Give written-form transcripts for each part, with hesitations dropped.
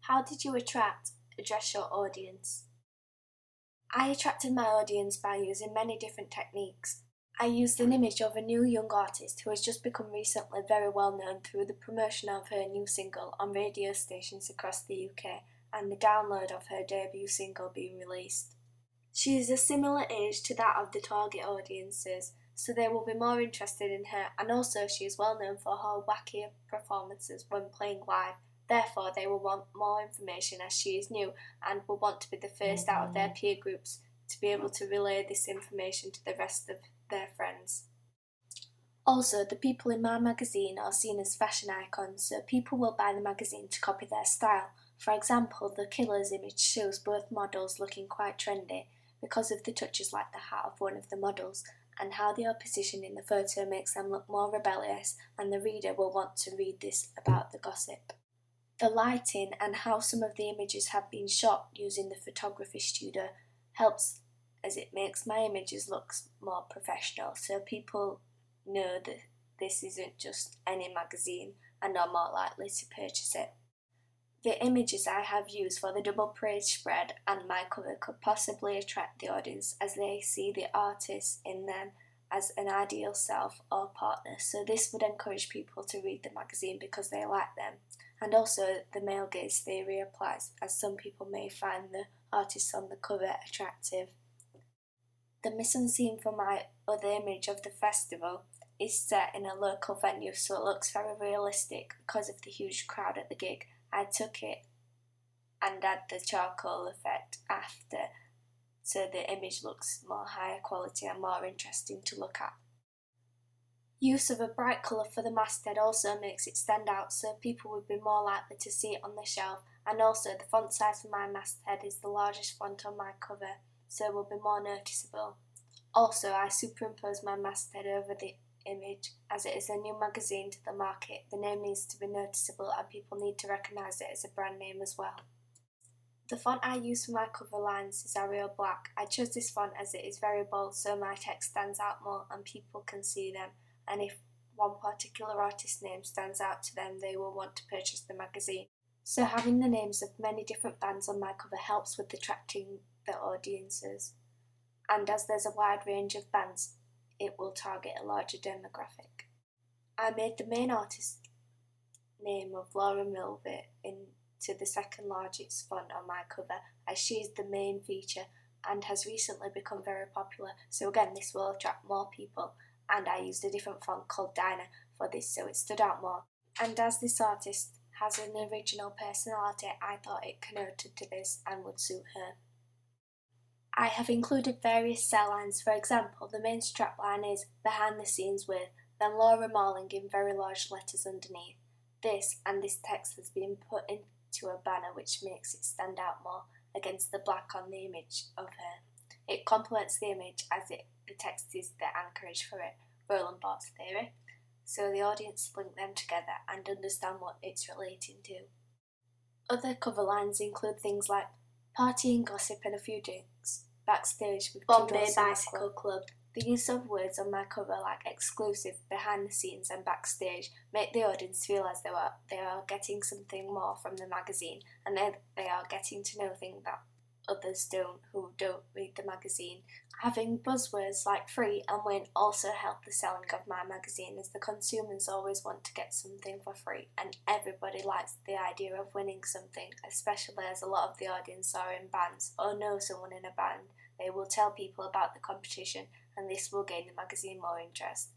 How did you address your audience? I attracted my audience by using many different techniques. I used an image of a new young artist who has just become recently very well known through the promotion of her new single on radio stations across the UK and the download of her debut single being released. She is a similar age to that of the target audiences, so they will be more interested in her, and also she is well known for her wacky performances when playing live. Therefore, they will want more information as she is new and will want to be the first out of their peer groups to be able to relay this information to the rest of their friends. Also, the people in my magazine are seen as fashion icons, so people will buy the magazine to copy their style. For example, the Killers image shows both models looking quite trendy because of the touches like the hat of one of the models, and how they are positioned in the photo makes them look more rebellious, and the reader will want to read this about the gossip. The lighting and how some of the images have been shot using the photography studio helps, as it makes my images look more professional, so people know that this isn't just any magazine and are more likely to purchase it. The images I have used for the double page spread and my cover could possibly attract the audience as they see the artist in them as an ideal self or partner, so this would encourage people to read the magazine because they like them. And also the male gaze theory applies, as some people may find the artists on the cover attractive. The mise-en-scene for my other image of the festival is set in a local venue, so it looks very realistic because of the huge crowd at the gig. I took it and add the charcoal effect after, so the image looks more higher quality and more interesting to look at. Use of a bright colour for the masthead also makes it stand out, so people would be more likely to see it on the shelf, and also the font size for my masthead is the largest font on my cover, so it will be more noticeable. Also, I superimpose my masthead over the image. As it is a new magazine to the market, the name needs to be noticeable and people need to recognise it as a brand name as well. The font I use for my cover lines is Arial Black. I chose this font as it is very bold, so my text stands out more and people can see them, and if one particular artist's name stands out to them, they will want to purchase the magazine. So having the names of many different bands on my cover helps with attracting the audiences. And as there's a wide range of bands, it will target a larger demographic. I made the main artist name of Laura Milvey into the second largest font on my cover, as she is the main feature and has recently become very popular, so again this will attract more people, and I used a different font called Dinah for this so it stood out more. And as this artist has an original personality, I thought it connoted to this and would suit her. I have included various cell lines. For example, the main strapline is "Behind the Scenes with," then Laura Marling in very large letters underneath. This text has been put into a banner which makes it stand out more against the black on the image of her. It complements the image as the text is the anchorage for it, Roland Barthes theory, so the audience link them together and understand what it's relating to. Other cover lines include things like "Partying, gossip and a few drinks," "Backstage with Bombay Bicycle Club." The use of words on my cover like "exclusive," "behind the scenes" and "backstage" make the audience feel as though they are getting something more from the magazine, and they are getting to know things that others don't who don't read the magazine. Having buzzwords like "free" and "win" also help the selling of my magazine, as the consumers always want to get something for free, and everybody likes the idea of winning something, especially as a lot of the audience are in bands or know someone in a band. They will tell people about the competition, and this will gain the magazine more interest.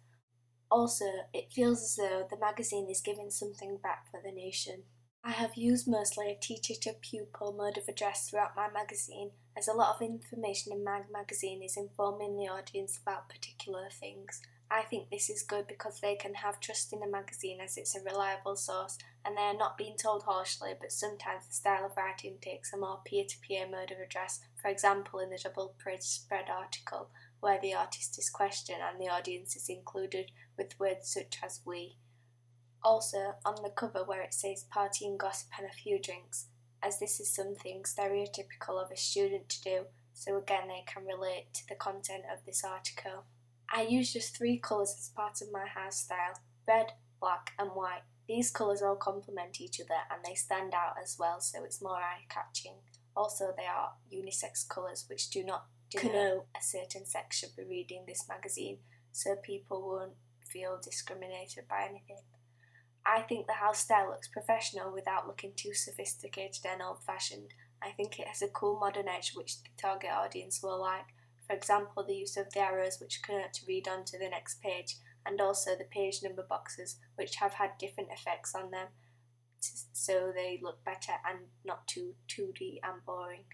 Also, it feels as though the magazine is giving something back for the nation. I have used mostly a teacher-to-pupil mode of address throughout my magazine, as a lot of information in my magazine is informing the audience about particular things. I think this is good because they can have trust in the magazine as it's a reliable source, and they are not being told harshly, but sometimes the style of writing takes a more peer-to-peer mode of address, for example in the double page spread article, where the artist is questioned and the audience is included with words such as "we." Also, on the cover where it says "Partying, gossip and a few drinks," as this is something stereotypical of a student to do, so again they can relate to the content of this article. I use just 3 colours as part of my house style: red, black and white. These colours all complement each other and they stand out as well, so it's more eye-catching. Also, they are unisex colours which do not denote a certain sex should be reading this magazine, so people won't feel discriminated by anything. I think the house style looks professional without looking too sophisticated and old-fashioned. I think it has a cool modern edge which the target audience will like. For example, the use of the arrows which connote to read on to the next page, and also the page number boxes which have had different effects on them so they look better and not too 2D and boring.